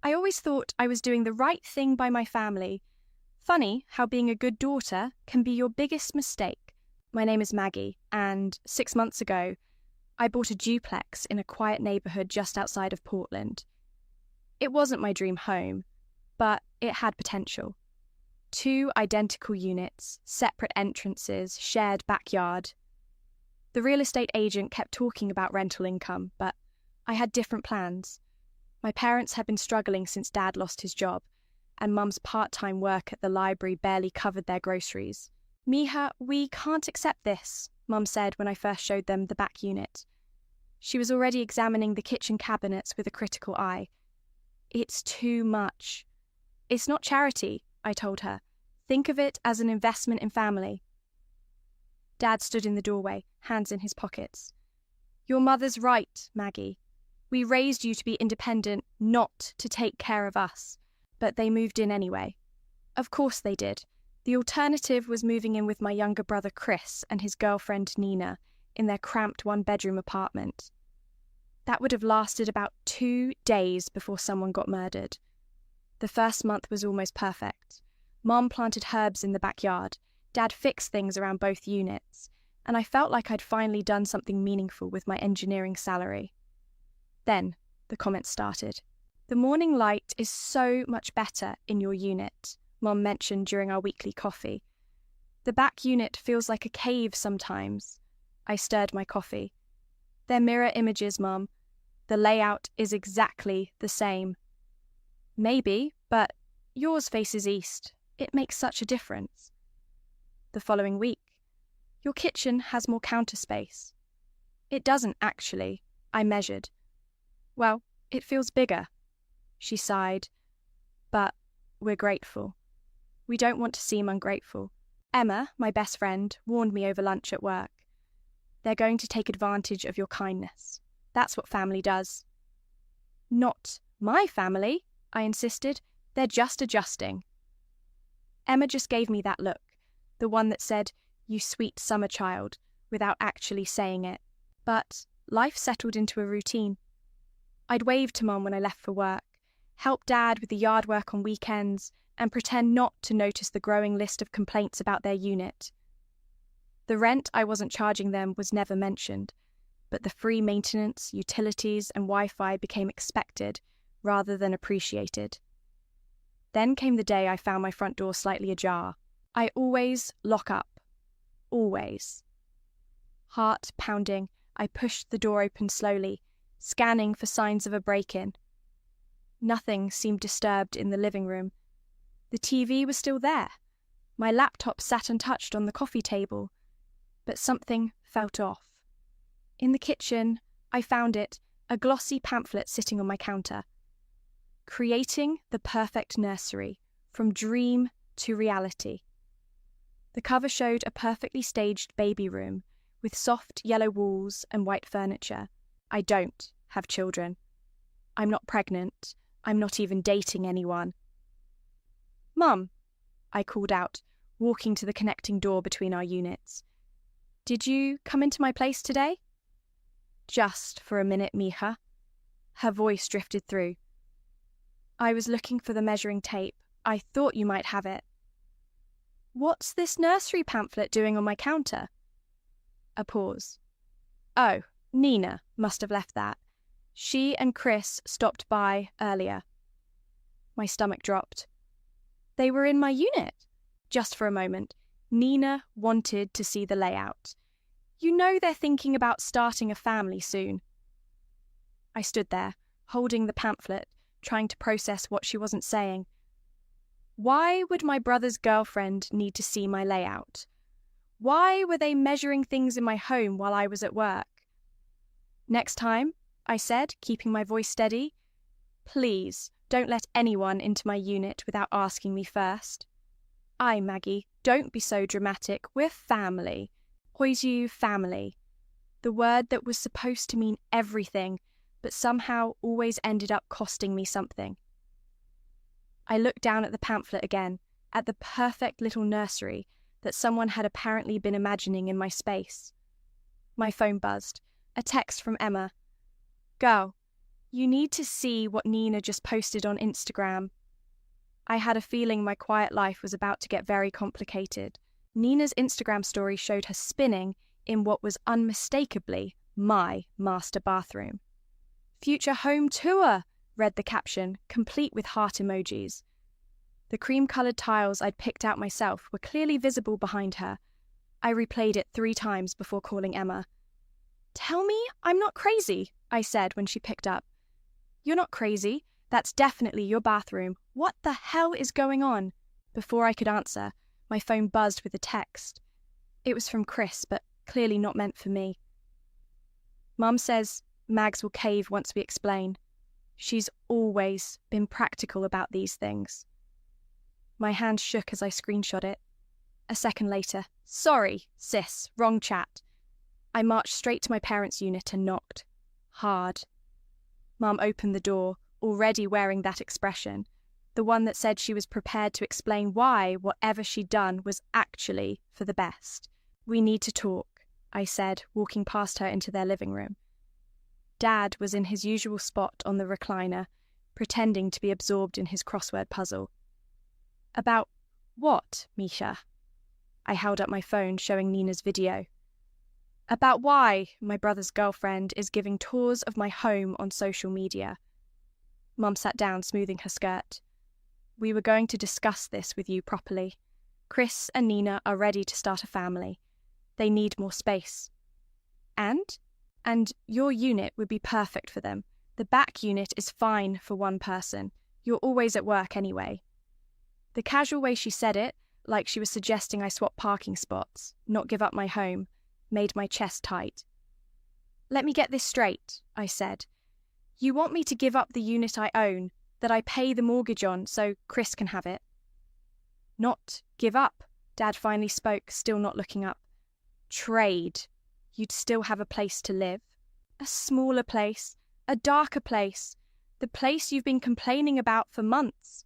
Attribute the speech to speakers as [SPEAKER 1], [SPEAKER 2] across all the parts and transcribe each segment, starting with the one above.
[SPEAKER 1] I always thought I was doing the right thing by my family. Funny how being a good daughter can be your biggest mistake. My name is Maggie, and 6 months ago, I bought a duplex in a quiet neighborhood just outside of Portland. It wasn't my dream home, but it had potential. 2 identical units, separate entrances, shared backyard. The real estate agent kept talking about rental income, but I had different plans. My parents had been struggling since Dad lost his job, and Mum's part-time work at the library barely covered their groceries. "Miha, we can't accept this," Mum said when I first showed them the back unit. She was already examining the kitchen cabinets with a critical eye. "It's too much." "It's not charity," I told her. "Think of it as an investment in family." Dad stood in the doorway, hands in his pockets. "Your mother's right, Maggie. We raised you to be independent, not to take care of us." But they moved in anyway. Of course they did. The alternative was moving in with my younger brother Chris and his girlfriend Nina in their cramped one-bedroom apartment. That would have lasted about 2 days before someone got murdered. The first month was almost perfect. Mom planted herbs in the backyard, Dad fixed things around both units, and I felt like I'd finally done something meaningful with my engineering salary. Then the comments started. "The morning light is so much better in your unit," Mom mentioned during our weekly coffee. "The back unit feels like a cave sometimes." I stirred my coffee. "They're mirror images, Mom. The layout is exactly the same." "Maybe, but yours faces east. It makes such a difference." The following week, "Your kitchen has more counter space." "It doesn't actually," I measured. "Well, it feels bigger." She sighed. "But we're grateful. We don't want to seem ungrateful. Emma, my best friend, warned me over lunch at work. They're going to take advantage of your kindness. That's what family does." "Not my family," I insisted. "They're just adjusting." Emma just gave me that look, the one that said, "You sweet summer child," without actually saying it. But life settled into a routine. I'd wave to Mum when I left for work, help Dad with the yard work on weekends, and pretend not to notice the growing list of complaints about their unit. The rent I wasn't charging them was never mentioned, but the free maintenance, utilities, and Wi-Fi became expected rather than appreciated. Then came the day I found my front door slightly ajar. I always lock up. Always. Heart pounding, I pushed the door open slowly, scanning for signs of a break-in. Nothing seemed disturbed in the living room. The TV was still there. My laptop sat untouched on the coffee table. But something felt off. In the kitchen, I found it, a glossy pamphlet sitting on my counter. "Creating the Perfect Nursery, From Dream to Reality." The cover showed a perfectly staged baby room with soft yellow walls and white furniture. I don't have children. I'm not pregnant. I'm not even dating anyone. "Mum," I called out, walking to the connecting door between our units. "Did you come into my place today?" "Just for a minute, Miha." Her voice drifted through. "I was looking for the measuring tape. I thought you might have it." "What's this nursery pamphlet doing on my counter?" A pause. "Oh, Nina must have left that. She and Chris stopped by earlier." My stomach dropped. They were in my unit. Just for a moment, Nina wanted to see the layout. You know they're thinking about starting a family soon. I stood there, holding the pamphlet, trying to process what she wasn't saying. Why would my brother's girlfriend need to see my layout? Why were they measuring things in my home while I was at work? "Next time," I said, keeping my voice steady, "please don't let anyone into my unit without asking me first." "Aye, Maggie, don't be so dramatic. We're family. Hoitu family." The word that was supposed to mean everything, but somehow always ended up costing me something. I looked down at the pamphlet again, at the perfect little nursery that someone had apparently been imagining in my space. My phone buzzed. A text from Emma. "Girl, You need to see what Nina just posted on Instagram. I had a feeling my quiet life was about to get very complicated. Nina's Instagram story showed her spinning in what was unmistakably my master bathroom. "Future home tour," read the caption, complete with heart emojis. The cream-coloured tiles I'd picked out myself were clearly visible behind her. I replayed it 3 times before calling Emma. "Tell me I'm not crazy," I said when she picked up. "You're not crazy. That's definitely your bathroom. What the hell is going on?" Before I could answer, my phone buzzed with a text. It was from Chris, but clearly not meant for me. "Mum says Mags will cave once we explain. She's always been practical about these things." My hand shook as I screenshot it. A second later, "Sorry, sis, wrong chat." I marched straight to my parents' unit and knocked. Hard. Mum opened the door, already wearing that expression, the one that said she was prepared to explain why whatever she'd done was actually for the best. "We need to talk," I said, walking past her into their living room. Dad was in his usual spot on the recliner, pretending to be absorbed in his crossword puzzle. "About what, Misha?" I held up my phone, showing Nina's video. "About why my brother's girlfriend is giving tours of my home on social media." Mum sat down, smoothing her skirt. "We were going to discuss this with you properly. Chris and Nina are ready to start a family. They need more space. And your unit would be perfect for them. The back unit is fine for one person. You're always at work anyway." The casual way she said it, like she was suggesting I swap parking spots, not give up my home, made my chest tight. "Let me get this straight," I said. "You want me to give up the unit I own, that I pay the mortgage on, so Chris can have it?" "Not give up," Dad finally spoke, still not looking up. "Trade. You'd still have a place to live. A smaller place, a darker place, the place you've been complaining about for months."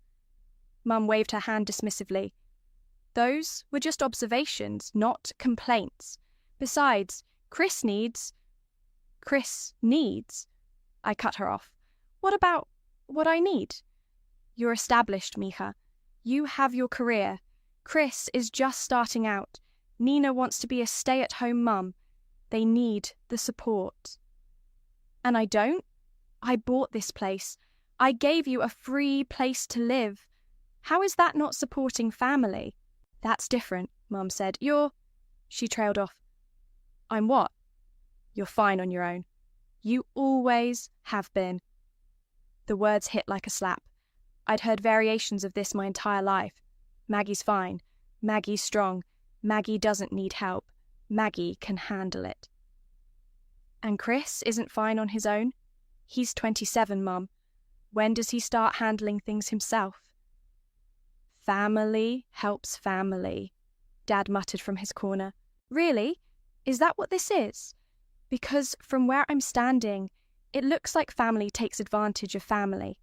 [SPEAKER 1] Mum waved her hand dismissively. "Those were just observations, not complaints. Besides, Chris needs. I cut her off. "What about what I need?" "You're established, Mija. You have your career. Chris is just starting out. Nina wants to be a stay-at-home mum. They need the support." "And I don't? I bought this place. I gave you a free place to live. How is that not supporting family?" "That's different," Mum said. She trailed off. "I'm what?" "You're fine on your own. You always have been." The words hit like a slap. I'd heard variations of this my entire life. Maggie's fine. Maggie's strong. Maggie doesn't need help. Maggie can handle it. "And Chris isn't fine on his own? He's 27, Mum. When does he start handling things himself?" "Family helps family," Dad muttered from his corner. "Really? Is that what this is? Because from where I'm standing, it looks like family takes advantage of family."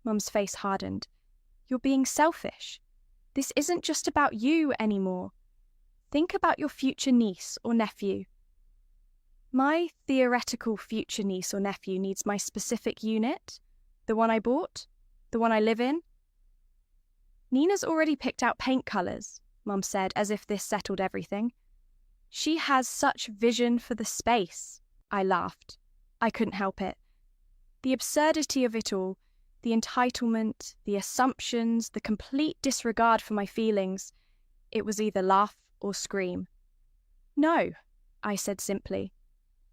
[SPEAKER 1] Mum's face hardened. "You're being selfish. This isn't just about you anymore. Think about your future niece or nephew." "My theoretical future niece or nephew needs my specific unit? The one I bought? The one I live in?" "Nina's already picked out paint colours," Mum said, as if this settled everything. "She has such vision for the space." I laughed. I couldn't help it. The absurdity of it all, the entitlement, the assumptions, the complete disregard for my feelings. It was either laugh or scream. "No," I said simply.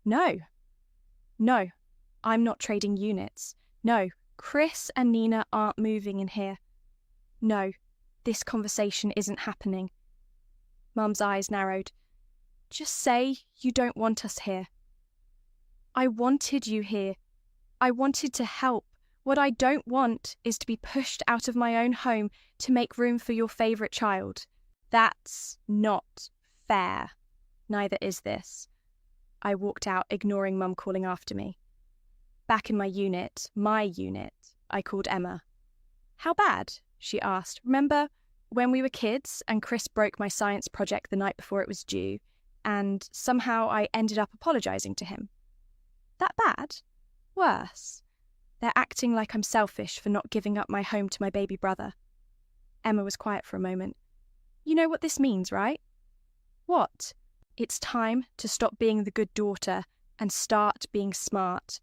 [SPEAKER 1] No, I'm not trading units. No, Chris and Nina aren't moving in here. No, this conversation isn't happening." Mum's eyes narrowed. "Just say you don't want us here." "I wanted you here. I wanted to help. What I don't want is to be pushed out of my own home to make room for your favourite child. That's not fair. Neither is this." I walked out, ignoring Mum calling after me. Back in my unit, I called Emma. "How bad?" she asked. "Remember when we were kids and Chris broke my science project the night before it was due, and somehow I ended up apologising to him?" "That bad?" Worse, they're acting like I'm selfish for not giving up my home to my baby brother. Emma was quiet for a moment. You know what this means, right? What? It's time to stop being the good daughter and start being smart.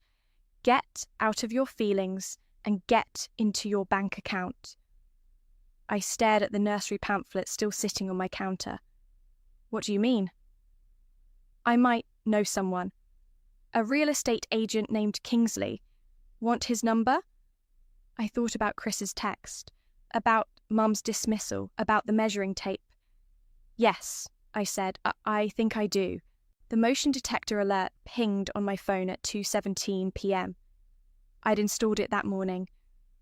[SPEAKER 1] Get out of your feelings and get into your bank account. I stared at the nursery pamphlet still sitting on my counter. What do you mean? I might know someone. A real estate agent named Kingsley. Want his number? I thought about Chris's text, about Mum's dismissal, about the measuring tape. Yes, I said, I think I do. The motion detector alert pinged on my phone at 2:17 p.m. I'd installed it that morning.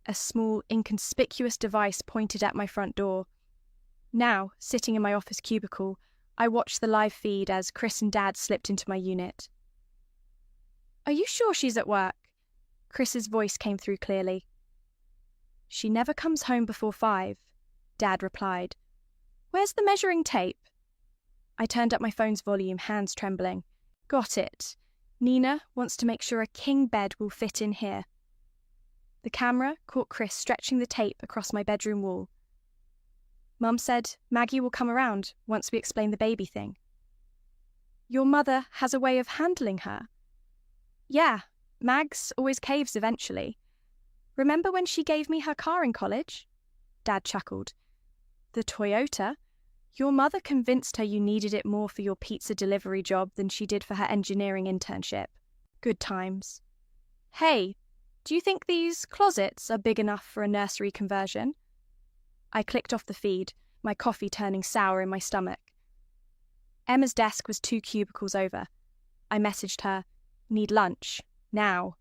[SPEAKER 1] A small, inconspicuous device pointed at my front door. Now, sitting in my office cubicle, I watched the live feed as Chris and Dad slipped into my unit. Are you sure she's at work? Chris's voice came through clearly. She never comes home before 5, Dad replied. Where's the measuring tape? I turned up my phone's volume, hands trembling. Got it. Nina wants to make sure a king bed will fit in here. The camera caught Chris stretching the tape across my bedroom wall. Mum said Maggie will come around once we explain the baby thing. Your mother has a way of handling her. Yeah, Mags always caves eventually. Remember when she gave me her car in college? Dad chuckled. The Toyota? Your mother convinced her you needed it more for your pizza delivery job than she did for her engineering internship. Good times. Hey, do you think these closets are big enough for a nursery conversion? I clicked off the feed, my coffee turning sour in my stomach. Emma's desk was 2 cubicles over. I messaged her, need lunch, now.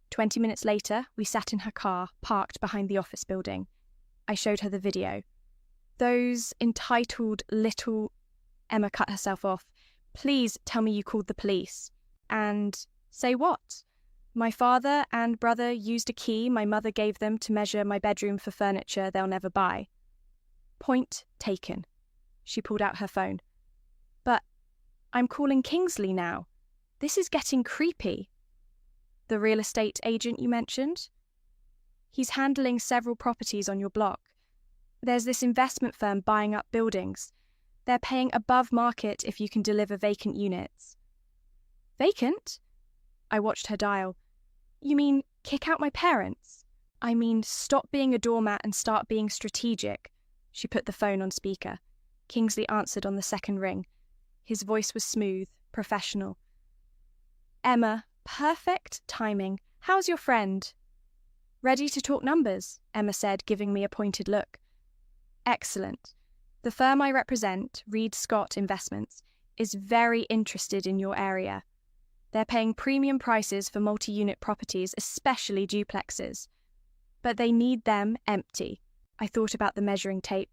[SPEAKER 1] 20 minutes later, we sat in her car, parked behind the office building. I showed her the video. Those entitled little... Emma cut herself off. Please tell me you called the police. And say what? My father and brother used a key my mother gave them to measure my bedroom for furniture they'll never buy. Point taken. She pulled out her phone. But I'm calling Kingsley now. This is getting creepy. The real estate agent you mentioned? He's handling several properties on your block. There's this investment firm buying up buildings. They're paying above market if you can deliver vacant units. Vacant? I watched her dial. You mean kick out my parents? I mean stop being a doormat and start being strategic. She put the phone on speaker. Kingsley answered on the second ring. His voice was smooth, professional. Emma, perfect timing. How's your friend? Ready to talk numbers, Emma said, giving me a pointed look. Excellent. The firm I represent, Reed Scott Investments, is very interested in your area. They're paying premium prices for multi-unit properties, especially duplexes. But they need them empty. I thought about the measuring tape,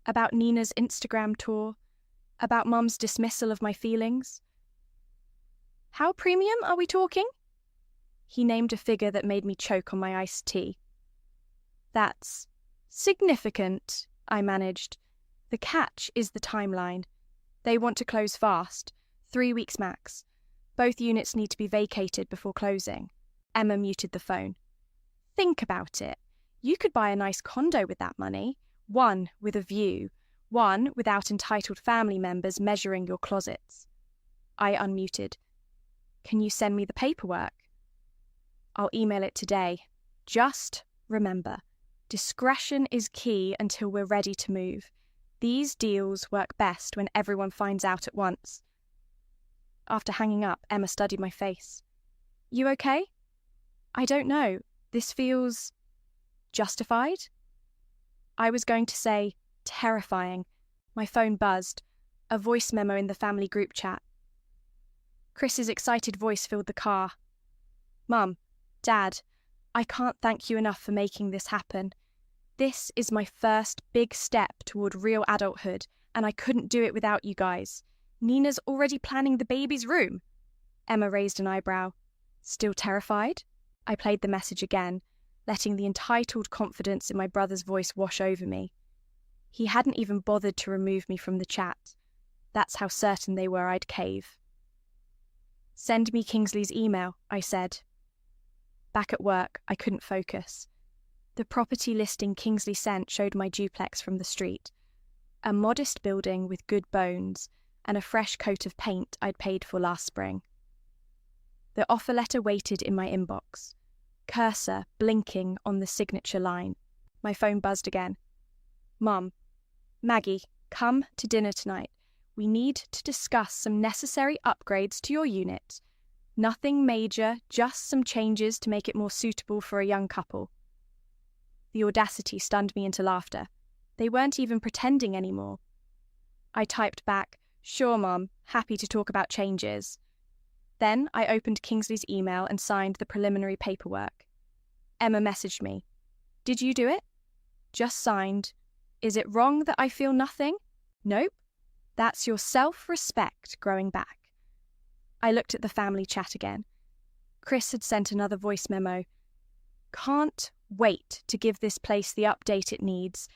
[SPEAKER 1] about Nina's Instagram tour, about Mum's dismissal of my feelings. How premium are we talking? He named a figure that made me choke on my iced tea. That's significant, I managed. The catch is the timeline. They want to close fast, 3 weeks max. Both units need to be vacated before closing. Emma muted the phone. Think about it. You could buy a nice condo with that money. One with a view. One without entitled family members measuring your closets. I unmuted. Can you send me the paperwork? I'll email it today. Just remember, discretion is key until we're ready to move. These deals work best when everyone finds out at once. After hanging up, Emma studied my face. You okay? I don't know. This feels... justified? I was going to say terrifying. My phone buzzed. A voice memo in the family group chat. Chris's excited voice filled the car. Mum, Dad, I can't thank you enough for making this happen. This is my first big step toward real adulthood, and I couldn't do it without you guys. Nina's already planning the baby's room. Emma raised an eyebrow. Still terrified? I played the message again, letting the entitled confidence in my brother's voice wash over me. He hadn't even bothered to remove me from the chat. That's how certain they were I'd cave. Send me Kingsley's email, I said. Back at work, I couldn't focus. The property listing Kingsley sent showed my duplex from the street. A modest building with good bones and a fresh coat of paint I'd paid for last spring. The offer letter waited in my inbox, cursor blinking on the signature line. My phone buzzed again. Mum, Maggie, come to dinner tonight. We need to discuss some necessary upgrades to your unit. Nothing major, just some changes to make it more suitable for a young couple. The audacity stunned me into laughter. They weren't even pretending anymore. I typed back, "Sure, Mum, happy to talk about changes." Then I opened Kingsley's email and signed the preliminary paperwork. Emma messaged me. "Did you do it?" "Just signed. Is it wrong that I feel nothing?" "Nope. That's your self-respect growing back." I looked at the family chat again. Chris had sent another voice memo. "Can't wait to give this place the update it needs.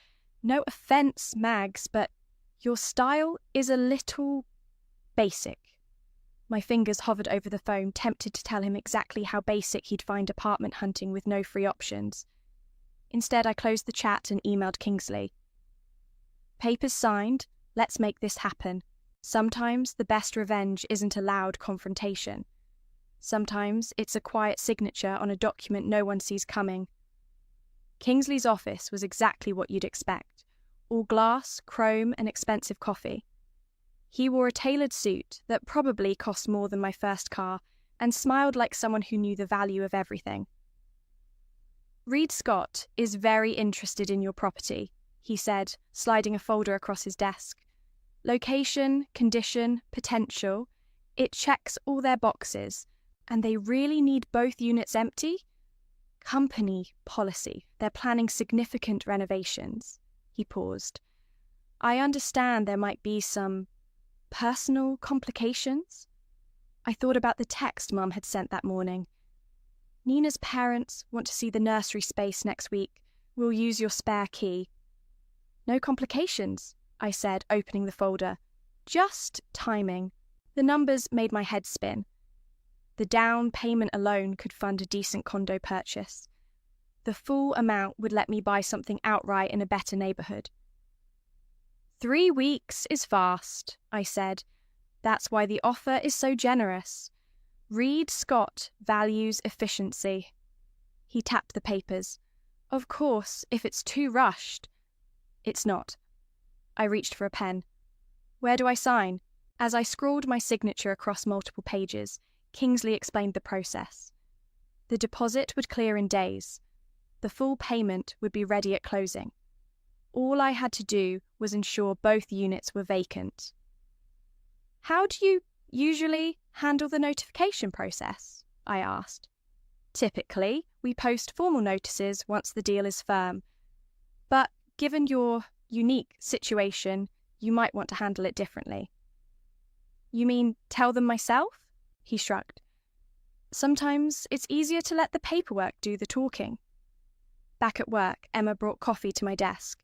[SPEAKER 1] No offense, Mags, but your style is a little basic." My fingers hovered over the phone, tempted to tell him exactly how basic he'd find apartment hunting with no free options. Instead, I closed the chat and emailed Kingsley. "Papers signed. Let's make this happen. Sometimes the best revenge isn't a loud confrontation. Sometimes it's a quiet signature on a document no one sees coming." Kingsley's office was exactly what you'd expect. All glass, chrome, and expensive coffee. He wore a tailored suit that probably cost more than my first car and smiled like someone who knew the value of everything. "Reed Scott is very interested in your property," he said, sliding a folder across his desk. "Location, condition, potential. It checks all their boxes, and they really need both units empty? Company policy. They're planning significant renovations." He paused. "I understand there might be some personal complications." I thought about the text Mum had sent that morning. "Nina's parents want to see the nursery space next week. We'll use your spare key." "No complications," I said, opening the folder. "Just timing." The numbers made my head spin. The down payment alone could fund a decent condo purchase. The full amount would let me buy something outright in a better neighborhood. 3 weeks is fast," I said. "That's why the offer is so generous. Reed Scott values efficiency." He tapped the papers. "Of course, if it's too rushed." "It's not." I reached for a pen. "Where do I sign?" As I scrawled my signature across multiple pages, Kingsley explained the process. The deposit would clear in days. The full payment would be ready at closing. All I had to do was ensure both units were vacant. "How do you usually handle the notification process?" I asked. "Typically, we post formal notices once the deal is firm. But given your unique situation, you might want to handle it differently." "You mean tell them myself?" He shrugged. "Sometimes it's easier to let the paperwork do the talking." Back at work, Emma brought coffee to my desk.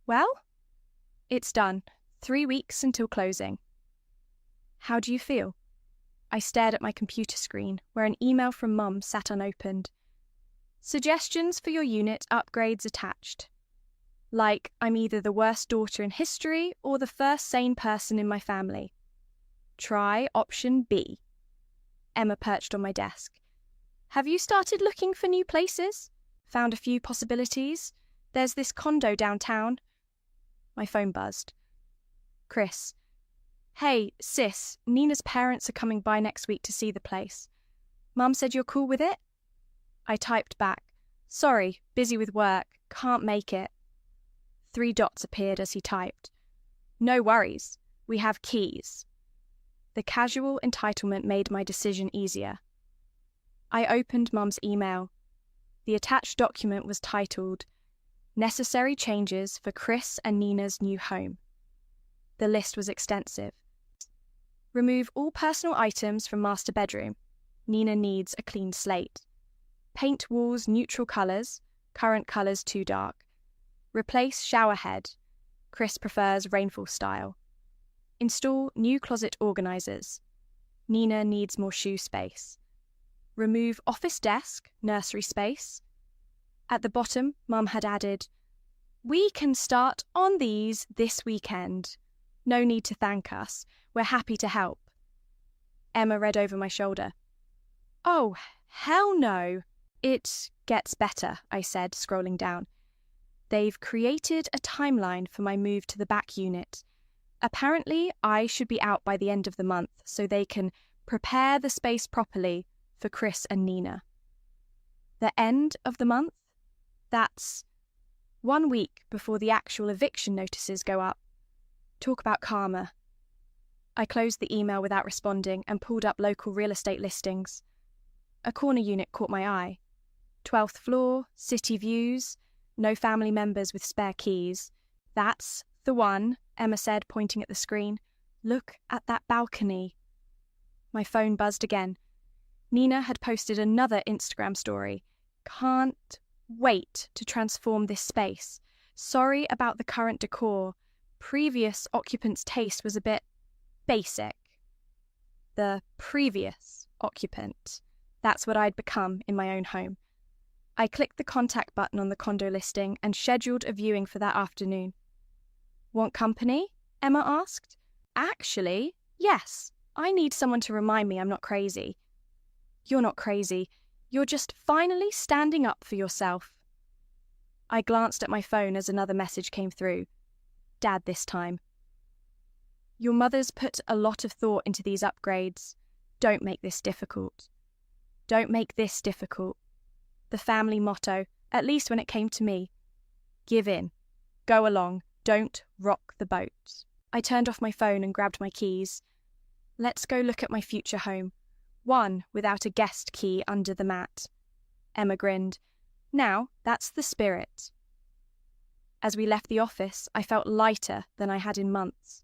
[SPEAKER 1] "Well?" "It's done. 3 weeks until closing." "How do you feel?" I stared at my computer screen, where an email from Mum sat unopened. "Suggestions for your unit upgrades attached." Like I'm either the worst daughter in history or the first sane person in my family. "Try option B." Emma perched on my desk. "Have you started looking for new places? Found a few possibilities? There's this condo downtown." My phone buzzed. Chris. "Hey, sis, Nina's parents are coming by next week to see the place. Mum said you're cool with it?" I typed back, "Sorry, busy with work, can't make it." 3 dots appeared as he typed. "No worries, we have keys." The casual entitlement made my decision easier. I opened Mum's email. The attached document was titled, "Necessary Changes for Chris and Nina's New Home." The list was extensive. Remove all personal items from master bedroom. Nina needs a clean slate. Paint walls neutral colours, current colours too dark. Replace shower head. Chris prefers rainfall style. Install new closet organisers. Nina needs more shoe space. remove office desk, nursery space. At the bottom, Mum had added, "We can start on these this weekend. No need to thank us. We're happy to help." Emma read over my shoulder. "Oh, hell no." "It gets better," I said, scrolling down. "They've created a timeline for my move to the back unit. Apparently, I should be out by the end of the month so they can prepare the space properly for Chris and Nina." The end of the month? That's 1 week before the actual eviction notices go up. Talk about karma. I closed the email without responding and pulled up local real estate listings. A corner unit caught my eye. 12th floor, city views, no family members with spare keys. "That's the one," Emma said, pointing at the screen. "Look at that balcony." My phone buzzed again. Nina had posted another Instagram story. "Can't wait to transform this space. Sorry about the current decor. Previous occupant's taste was a bit basic." The previous occupant. That's what I'd become in my own home. I clicked the contact button on the condo listing and scheduled a viewing for that afternoon. "Want company?" Emma asked. "Actually, yes. I need someone to remind me I'm not crazy." "You're not crazy. You're just finally standing up for yourself." I glanced at my phone as another message came through. Dad this time. "Your mother's put a lot of thought into these upgrades. Don't make this difficult." Don't make this difficult. The family motto, at least when it came to me. Give in. Go along. Don't rock the boat. I turned off my phone and grabbed my keys. Let's go look at my future home. One without a guest key under the mat. Emma grinned. Now, that's the spirit. As we left the office, I felt lighter than I had in months.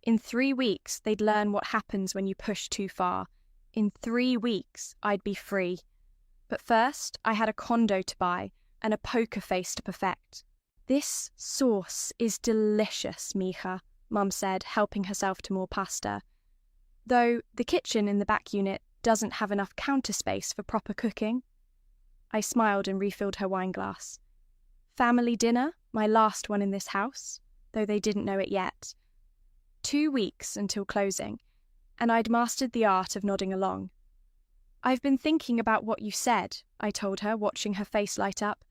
[SPEAKER 1] In 3 weeks, they'd learn what happens when you push too far. In 3 weeks, I'd be free. But first, I had a condo to buy and a poker face to perfect. "This sauce is delicious, Mija," Mum said, helping herself to more pasta. Though the kitchen in the back unit doesn't have enough counter space for proper cooking. I smiled and refilled her wine glass. Family dinner, my last one in this house, though they didn't know it yet. 2 weeks until closing, and I'd mastered the art of nodding along. "I've been thinking about what you said," I told her, watching her face light up.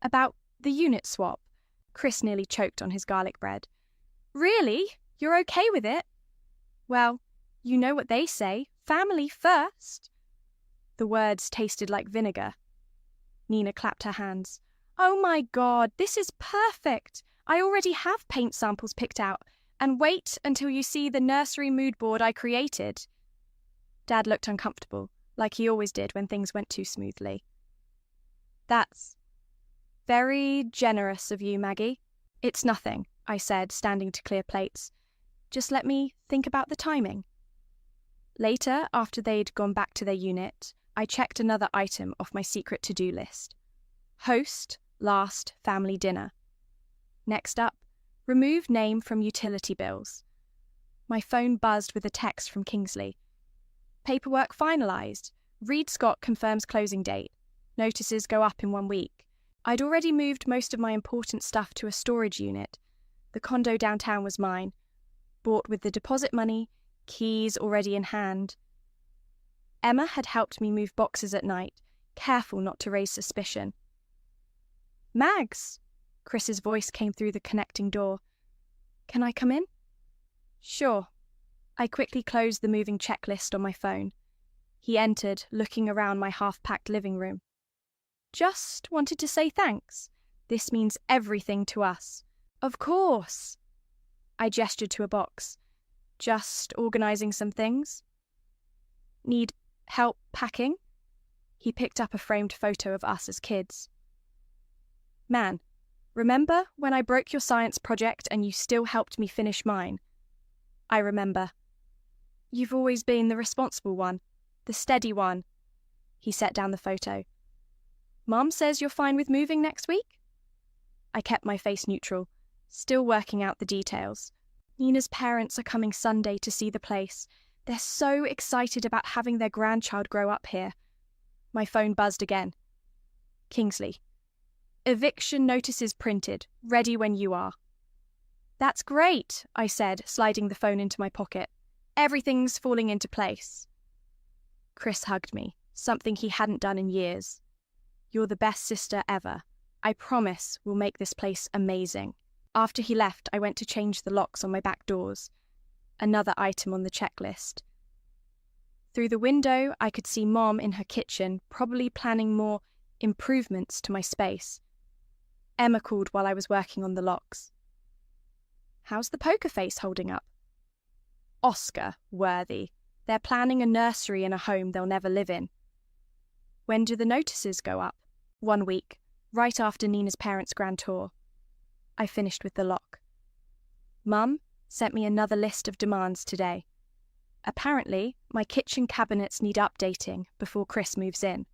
[SPEAKER 1] "About the unit swap." Chris nearly choked on his garlic bread. "Really? You're okay with it?" "Well, you know what they say, family first." The words tasted like vinegar. Nina clapped her hands. "Oh my God, this is perfect. I already have paint samples picked out. And wait until you see the nursery mood board I created." Dad looked uncomfortable, like he always did when things went too smoothly. "That's very generous of you, Maggie." "It's nothing," I said, standing to clear plates. "Just let me think about the timing." Later, after they'd gone back to their unit, I checked another item off my secret to-do list. Host last family dinner. Next up, remove name from utility bills. My phone buzzed with a text from Kingsley. "Paperwork finalised. Reed Scott confirms closing date. Notices go up in 1 week." I'd already moved most of my important stuff to a storage unit. The condo downtown was mine. Bought with the deposit money, keys already in hand. Emma had helped me move boxes at night, careful not to raise suspicion. "Mags!" Chris's voice came through the connecting door. "Can I come in?" "Sure." I quickly closed the moving checklist on my phone. He entered, looking around my half-packed living room. "Just wanted to say thanks. This means everything to us." "Of course." I gestured to a box. "Just organising some things." "Need help packing?" He picked up a framed photo of us as kids. "Man, remember when I broke your science project and you still helped me finish mine?" "I remember." "You've always been the responsible one, the steady one." He set down the photo. "Mom says you're fine with moving next week?" I kept my face neutral, still working out the details. Nina's parents are coming Sunday to see the place. They're so excited about having their grandchild grow up here. My phone buzzed again. Kingsley. Eviction notices printed, ready when you are. That's great, I said, sliding the phone into my pocket. Everything's falling into place. Chris hugged me, something he hadn't done in years. You're the best sister ever. I promise we'll make this place amazing. After he left, I went to change the locks on my back doors. Another item on the checklist. Through the window, I could see Mom in her kitchen, probably planning more improvements to my space. Emma called while I was working on the locks. How's the poker face holding up? Oscar worthy. They're planning a nursery in a home they'll never live in. When do the notices go up? 1 week, right after Nina's parents' grand tour. I finished with the lock. Mum sent me another list of demands today. Apparently, my kitchen cabinets need updating before Chris moves in.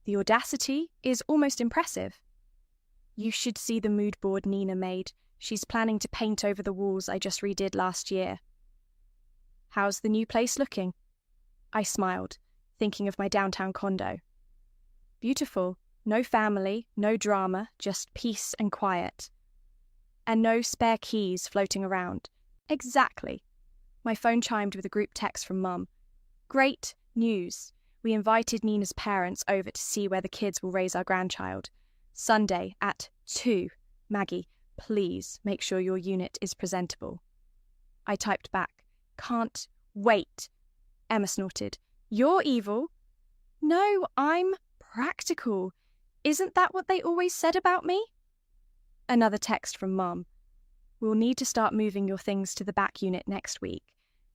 [SPEAKER 1] The audacity is almost impressive. You should see the mood board Nina made. She's planning to paint over the walls I just redid last year. How's the new place looking? I smiled, thinking of my downtown condo. Beautiful. No family, no drama, just peace and quiet. And no spare keys floating around. Exactly. My phone chimed with a group text from Mum. Great news. We invited Nina's parents over to see where the kids will raise our grandchild. Sunday at 2. Maggie, please make sure your unit is presentable. I typed back. Can't wait. Emma snorted. You're evil. No, I'm practical. Isn't that what they always said about me? Another text from Mum. We'll need to start moving your things to the back unit next week.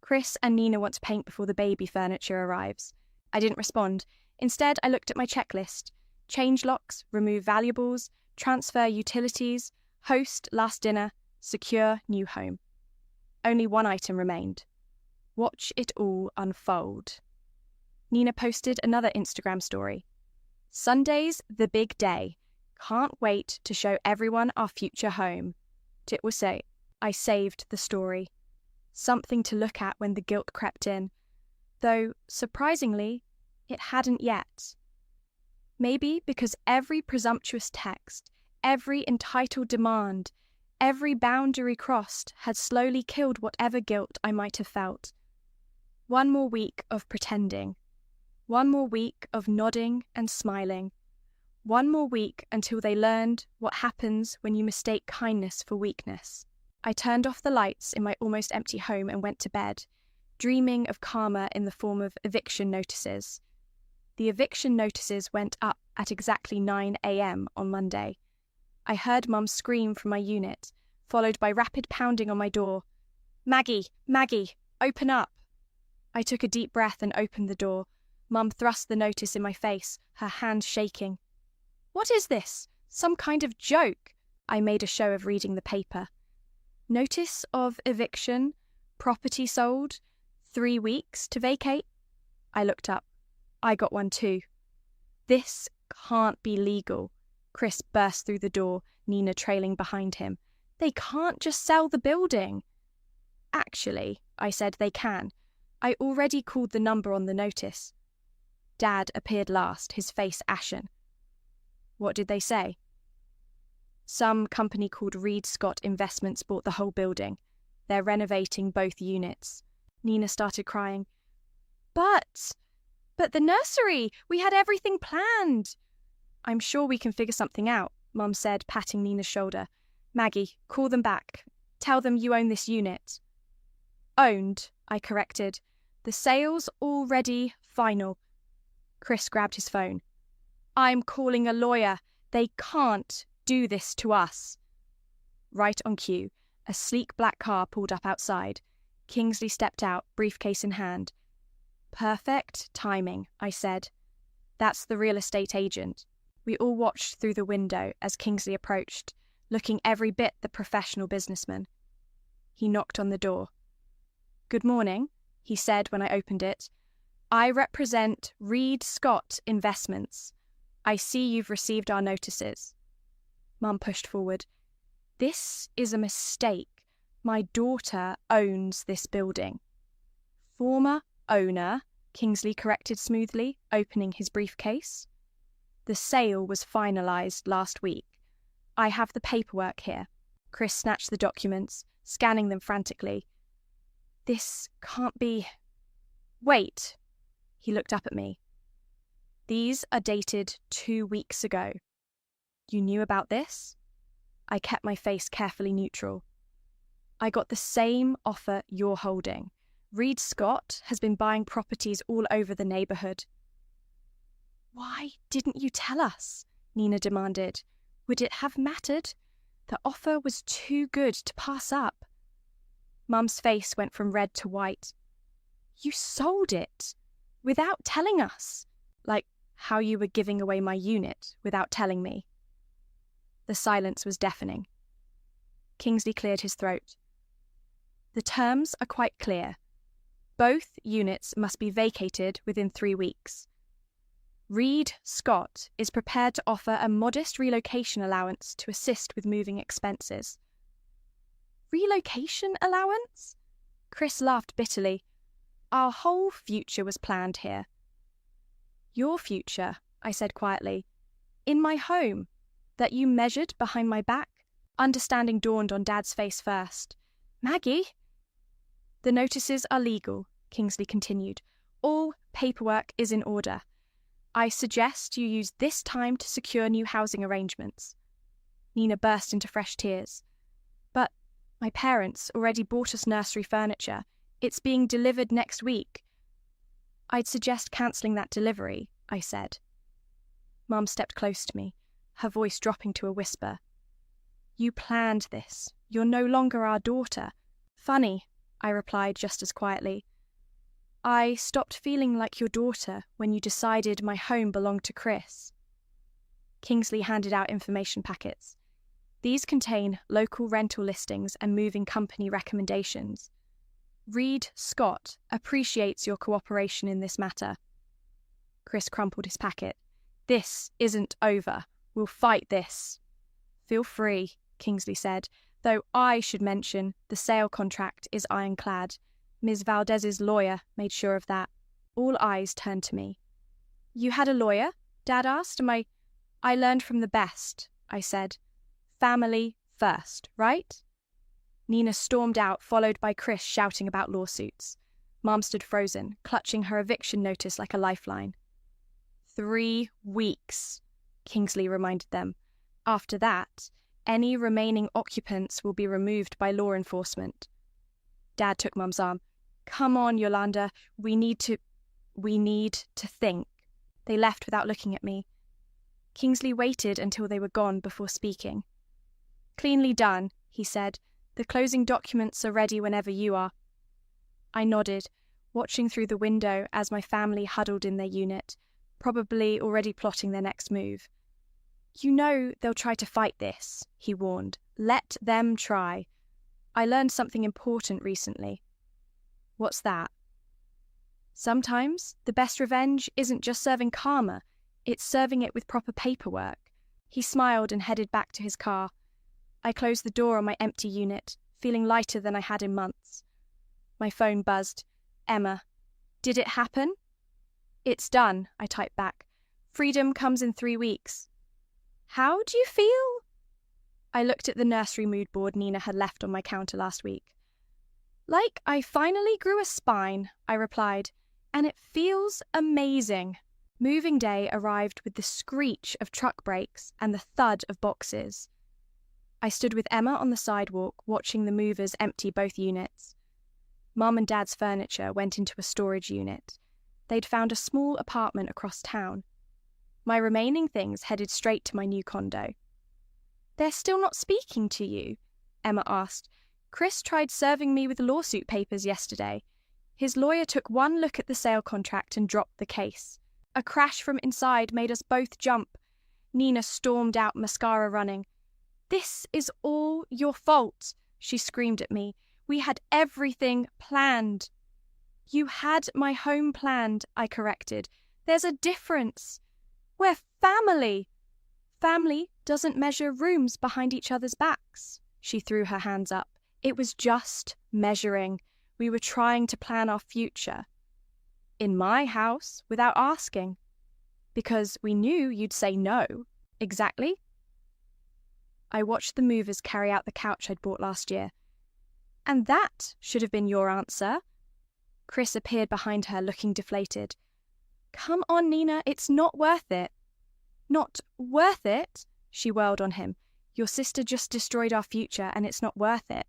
[SPEAKER 1] Chris and Nina want to paint before the baby furniture arrives. I didn't respond. Instead, I looked at my checklist. Change locks, remove valuables, transfer utilities, host last dinner, secure new home. Only one item remained. Watch it all unfold. Nina posted another Instagram story. Sunday's the big day. Can't wait to show everyone our future home. It will say, I saved the story. Something to look at when the guilt crept in. Though, surprisingly, it hadn't yet. Maybe because every presumptuous text, every entitled demand, every boundary crossed had slowly killed whatever guilt I might have felt. One more week of pretending. One more week of nodding and smiling. One more week until they learned what happens when you mistake kindness for weakness. I turned off the lights in my almost empty home and went to bed, dreaming of karma in the form of eviction notices. The eviction notices went up at exactly 9 a.m. on Monday. I heard Mum scream from my unit, followed by rapid pounding on my door. Maggie, Maggie, open up. I took a deep breath and opened the door. Mum thrust the notice in my face, her hand shaking. What is this? Some kind of joke? I made a show of reading the paper. Notice of eviction, property sold, 3 weeks to vacate. I looked up. I got one too. This can't be legal. Chris burst through the door, Nina trailing behind him. They can't just sell the building. Actually, I said, they can. I already called the number on the notice. Dad appeared last, his face ashen. What did they say? Some company called Reed Scott Investments bought the whole building. They're renovating both units. Nina started crying. But the nursery! We had everything planned! I'm sure we can figure something out, Mum said, patting Nina's shoulder. Maggie, call them back. Tell them you own this unit. Owned, I corrected. The sale's already final. Chris grabbed his phone. I'm calling a lawyer. They can't do this to us. Right on cue, a sleek black car pulled up outside. Kingsley stepped out, briefcase in hand. Perfect timing, I said. That's the real estate agent. We all watched through the window as Kingsley approached, looking every bit the professional businessman. He knocked on the door. Good morning, he said when I opened it. I represent Reed Scott Investments. I see you've received our notices. Mum pushed forward. This is a mistake. My daughter owns this building. Former owner, Kingsley corrected smoothly, opening his briefcase. The sale was finalized last week. I have the paperwork here. Chris snatched the documents, scanning them frantically. This can't be... Wait. He looked up at me. These are dated 2 weeks ago. You knew about this? I kept my face carefully neutral. I got the same offer you're holding. Reed Scott has been buying properties all over the neighborhood. Why didn't you tell us? Nina demanded. Would it have mattered? The offer was too good to pass up. Mum's face went from red to white. You sold it without telling us, like how you were giving away my unit without telling me. The silence was deafening. Kingsley cleared his throat. The terms are quite clear. Both units must be vacated within 3 weeks. Reed Scott is prepared to offer a modest relocation allowance to assist with moving expenses. Relocation allowance? Chris laughed bitterly. Our whole future was planned here. Your future, I said quietly. In my home, that you measured behind my back. Understanding dawned on Dad's face first. Maggie? The notices are legal, Kingsley continued. All paperwork is in order. I suggest you use this time to secure new housing arrangements. Nina burst into fresh tears. But my parents already bought us nursery furniture. It's being delivered next week. I'd suggest cancelling that delivery, I said. Mum stepped close to me, her voice dropping to a whisper. You planned this. You're no longer our daughter. Funny, I replied just as quietly. I stopped feeling like your daughter when you decided my home belonged to Chris. Kingsley handed out information packets. These contain local rental listings and moving company recommendations. Reed Scott appreciates your cooperation in this matter. Chris crumpled his packet. This isn't over. We'll fight this. Feel free, Kingsley said, though I should mention the sale contract is ironclad. Ms. Valdez's lawyer made sure of that. All eyes turned to me. You had a lawyer? Dad asked. I learned from the best, I said. Family first, right? Nina stormed out, followed by Chris shouting about lawsuits. Mom stood frozen, clutching her eviction notice like a lifeline. 3 weeks, Kingsley reminded them. After that, any remaining occupants will be removed by law enforcement. Dad took Mum's arm. Come on, Yolanda. We need to think. They left without looking at me. Kingsley waited until they were gone before speaking. Cleanly done, he said. The closing documents are ready whenever you are. I nodded, watching through the window as my family huddled in their unit, probably already plotting their next move. You know they'll try to fight this, he warned. Let them try. I learned something important recently. What's that? Sometimes the best revenge isn't just serving karma, it's serving it with proper paperwork. He smiled and headed back to his car. I closed the door on my empty unit, feeling lighter than I had in months. My phone buzzed. Emma. Did it happen? It's done, I typed back. Freedom comes in 3 weeks. How do you feel? I looked at the nursery mood board Nina had left on my counter last week. Like I finally grew a spine, I replied, and it feels amazing. Moving day arrived with the screech of truck brakes and the thud of boxes. I stood with Emma on the sidewalk, watching the movers empty both units. Mum and Dad's furniture went into a storage unit. They'd found a small apartment across town. My remaining things headed straight to my new condo. They're still not speaking to you? Emma asked. Chris tried serving me with lawsuit papers yesterday. His lawyer took one look at the sale contract and dropped the case. A crash from inside made us both jump. Nina stormed out, mascara running. This is all your fault, she screamed at me. We had everything planned. You had my home planned, I corrected. There's a difference. We're family. Family doesn't measure rooms behind each other's backs. She threw her hands up. It was just measuring. We were trying to plan our future. In my house, without asking. Because we knew you'd say no. Exactly. I watched the movers carry out the couch I'd bought last year. And that should have been your answer. Chris appeared behind her, looking deflated. Come on, Nina, it's not worth it. Not worth it? She whirled on him. Your sister just destroyed our future, and it's not worth it.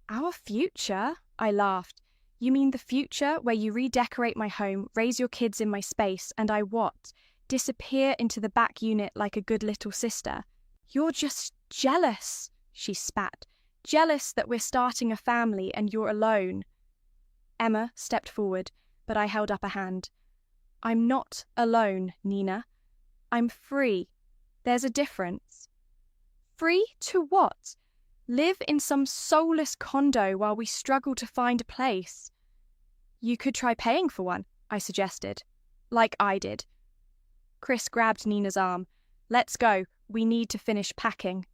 [SPEAKER 1] Our future? I laughed. You mean the future where you redecorate my home, raise your kids in my space, and I what? Disappear into the back unit like a good little sister? You're just jealous, she spat. Jealous that we're starting a family and you're alone. Emma stepped forward, but I held up a hand. I'm not alone, Nina. I'm free. There's a difference. Free to what? Live in some soulless condo while we struggle to find a place. You could try paying for one, I suggested. Like I did. Chris grabbed Nina's arm. Let's go. We need to finish packing.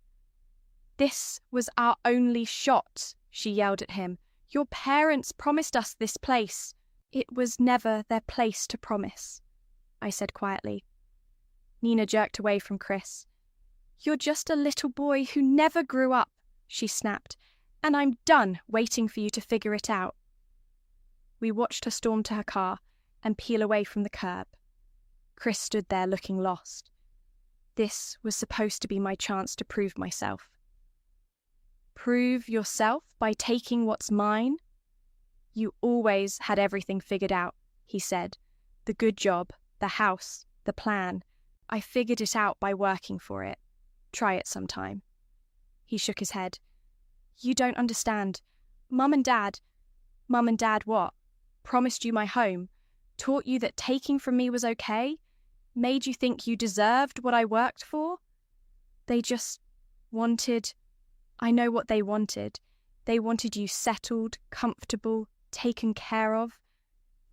[SPEAKER 1] This was our only shot, she yelled at him. Your parents promised us this place. It was never their place to promise, I said quietly. Nina jerked away from Chris. You're just a little boy who never grew up, she snapped, and I'm done waiting for you to figure it out. We watched her storm to her car and peel away from the curb. Chris stood there looking lost. This was supposed to be my chance to prove myself. Prove yourself by taking what's mine? You always had everything figured out, he said. The good job, the house, the plan. I figured it out by working for it. Try it sometime. He shook his head. You don't understand. Mum and Dad what? Promised you my home, taught you that taking from me was okay, made you think you deserved what I worked for? They just wanted... I know what they wanted. They wanted you settled, comfortable, taken care of,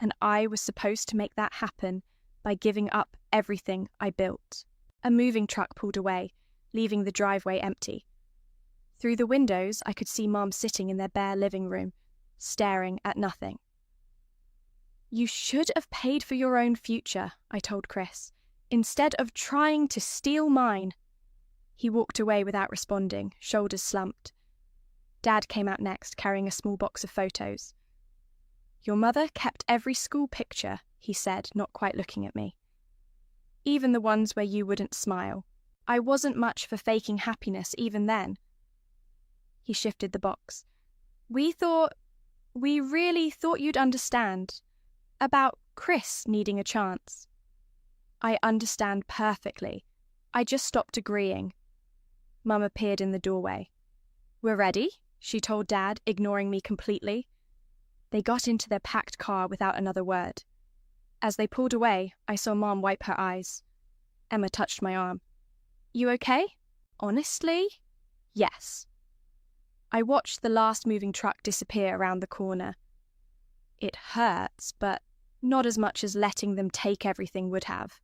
[SPEAKER 1] and I was supposed to make that happen by giving up everything I built. A moving truck pulled away, leaving the driveway empty. Through the windows, I could see Mom sitting in their bare living room, staring at nothing. You should have paid for your own future, I told Chris, instead of trying to steal mine. He walked away without responding, shoulders slumped. Dad came out next, carrying a small box of photos. Your mother kept every school picture, he said, not quite looking at me. Even the ones where you wouldn't smile. I wasn't much for faking happiness even then. He shifted the box. We really thought you'd understand. About Chris needing a chance. I understand perfectly. I just stopped agreeing. Mum appeared in the doorway. We're ready, she told Dad, ignoring me completely. They got into their packed car without another word. As they pulled away, I saw Mom wipe her eyes. Emma touched my arm. You okay? Honestly? Yes. I watched the last moving truck disappear around the corner. It hurts, but not as much as letting them take everything would have.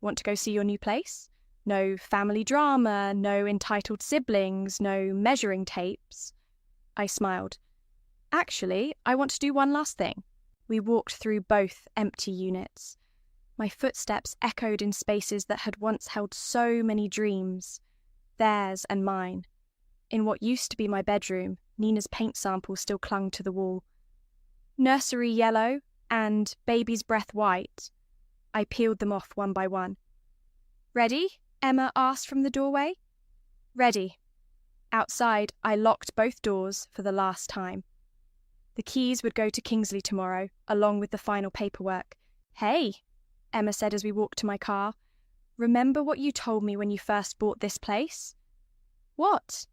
[SPEAKER 1] Want to go see your new place? No family drama, no entitled siblings, no measuring tapes. I smiled. Actually, I want to do one last thing. We walked through both empty units. My footsteps echoed in spaces that had once held so many dreams, theirs and mine. In what used to be my bedroom, Nina's paint sample still clung to the wall. Nursery yellow and baby's breath white. I peeled them off one by one. Ready? Emma asked from the doorway. Ready. Outside, I locked both doors for the last time. The keys would go to Kingsley tomorrow, along with the final paperwork. Hey, Emma said as we walked to my car. Remember what you told me when you first bought this place? What?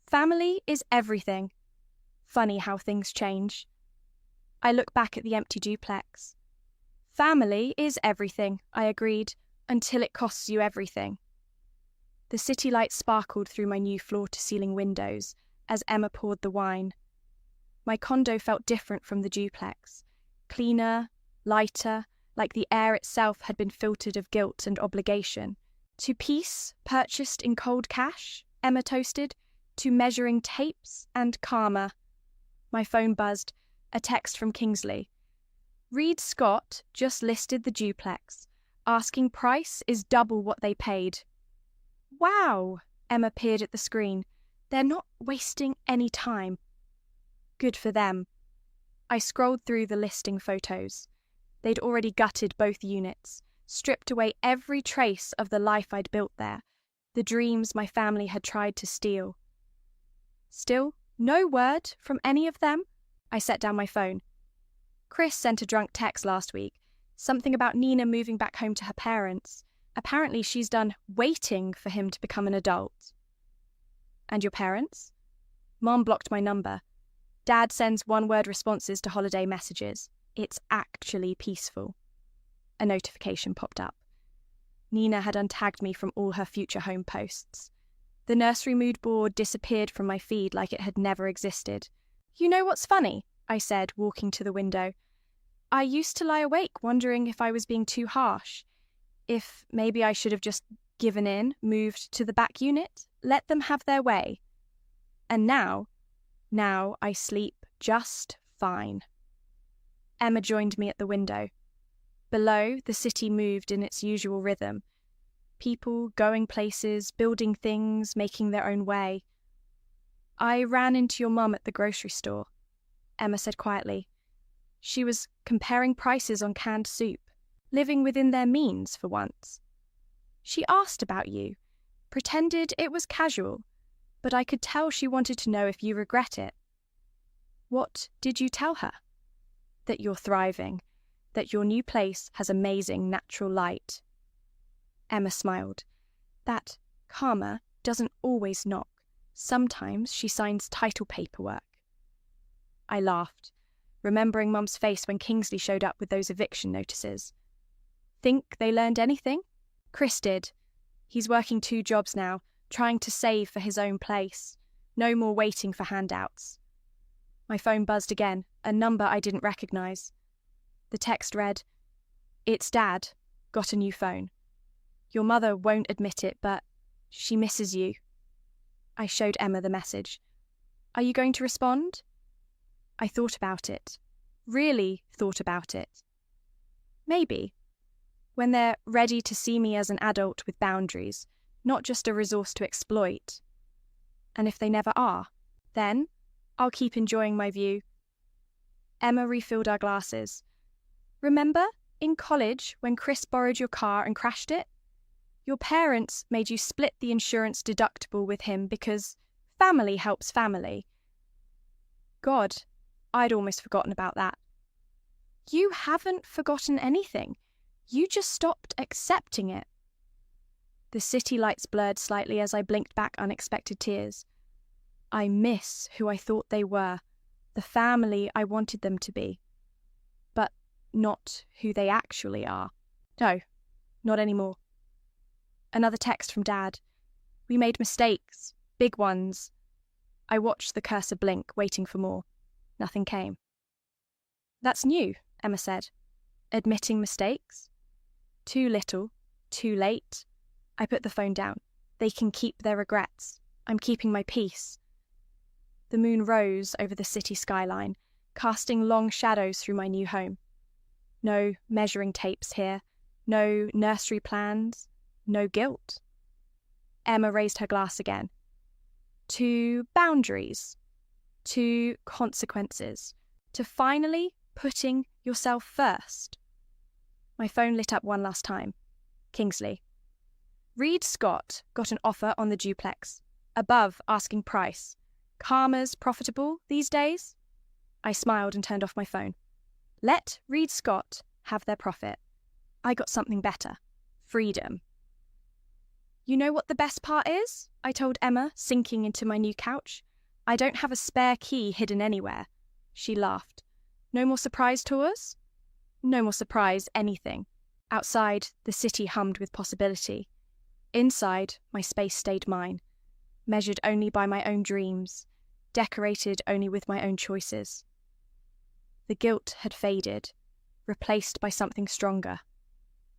[SPEAKER 1] Family is everything. Funny how things change. I look back at the empty duplex. Family is everything, I agreed, until it costs you everything. The city lights sparkled through my new floor-to-ceiling windows as Emma poured the wine. My condo felt different from the duplex. Cleaner, lighter, like the air itself had been filtered of guilt and obligation. To peace, purchased in cold cash, Emma toasted, to measuring tapes and karma. My phone buzzed, a text from Kingsley. Reed Scott just listed the duplex. Asking price is double what they paid. Wow! Emma peered at the screen. They're not wasting any time. Good for them. I scrolled through the listing photos. They'd already gutted both units, stripped away every trace of the life I'd built there, the dreams my family had tried to steal. Still, no word from any of them. I set down my phone. Chris sent a drunk text last week, something about Nina moving back home to her parents. Apparently she's done waiting for him to become an adult. And your parents? Mom blocked my number. Dad sends one-word responses to holiday messages. It's actually peaceful. A notification popped up. Nina had untagged me from all her future home posts. The nursery mood board disappeared from my feed like it had never existed. You know what's funny? I said, walking to the window. I used to lie awake wondering if I was being too harsh. If maybe I should have just given in, moved to the back unit, let them have their way. And now I sleep just fine. Emma joined me at the window. Below, the city moved in its usual rhythm. People going places, building things, making their own way. I ran into your mum at the grocery store, Emma said quietly. She was comparing prices on canned soup, living within their means for once. She asked about you, pretended it was casual, but I could tell she wanted to know if you regret it. What did you tell her? That you're thriving, that your new place has amazing natural light. Emma smiled. That karma doesn't always knock. Sometimes she signs title paperwork. I laughed, remembering Mum's face when Kingsley showed up with those eviction notices. Think they learned anything? Chris did. He's working 2 jobs now, trying to save for his own place. No more waiting for handouts. My phone buzzed again, a number I didn't recognize. The text read, "It's Dad. Got a new phone. Your mother won't admit it, but she misses you." I showed Emma the message. Are you going to respond? I thought about it. Really thought about it. Maybe. When they're ready to see me as an adult with boundaries, not just a resource to exploit. And if they never are, then I'll keep enjoying my view. Emma refilled our glasses. Remember, in college, when Chris borrowed your car and crashed it? Your parents made you split the insurance deductible with him because family helps family. God, I'd almost forgotten about that. You haven't forgotten anything. You just stopped accepting it. The city lights blurred slightly as I blinked back unexpected tears. I miss who I thought they were, the family I wanted them to be. But not who they actually are. No, not anymore. Another text from Dad. We made mistakes, big ones. I watched the cursor blink, waiting for more. Nothing came. That's new, Emma said. Admitting mistakes? Too little, too late. I put the phone down. They can keep their regrets. I'm keeping my peace. The moon rose over the city skyline, casting long shadows through my new home. No measuring tapes here, no nursery plans, no guilt. Emma raised her glass again. To boundaries, to consequences, to finally putting yourself first. My phone lit up one last time. Kingsley. Reed Scott got an offer on the duplex, above asking price. Karma's profitable these days? I smiled and turned off my phone. Let Reed Scott have their profit. I got something better. Freedom. You know what the best part is? I told Emma, sinking into my new couch. I don't have a spare key hidden anywhere. She laughed. No more surprise tours? No more surprise anything. Outside, the city hummed with possibility. Inside, my space stayed mine, measured only by my own dreams, decorated only with my own choices. The guilt had faded, replaced by something stronger.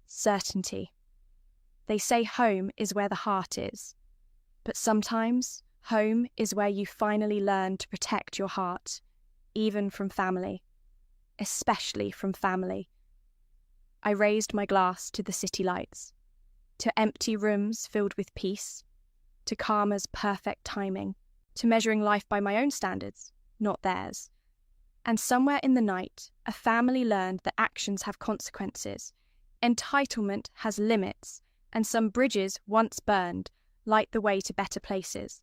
[SPEAKER 1] Certainty. They say home is where the heart is, but sometimes home is where you finally learn to protect your heart, even from family. especially from family. I raised my glass to the city lights, to empty rooms filled with peace, to karma's perfect timing, to measuring life by my own standards, not theirs. And somewhere in the night, a family learned that actions have consequences, entitlement has limits, and some bridges once burned light the way to better places.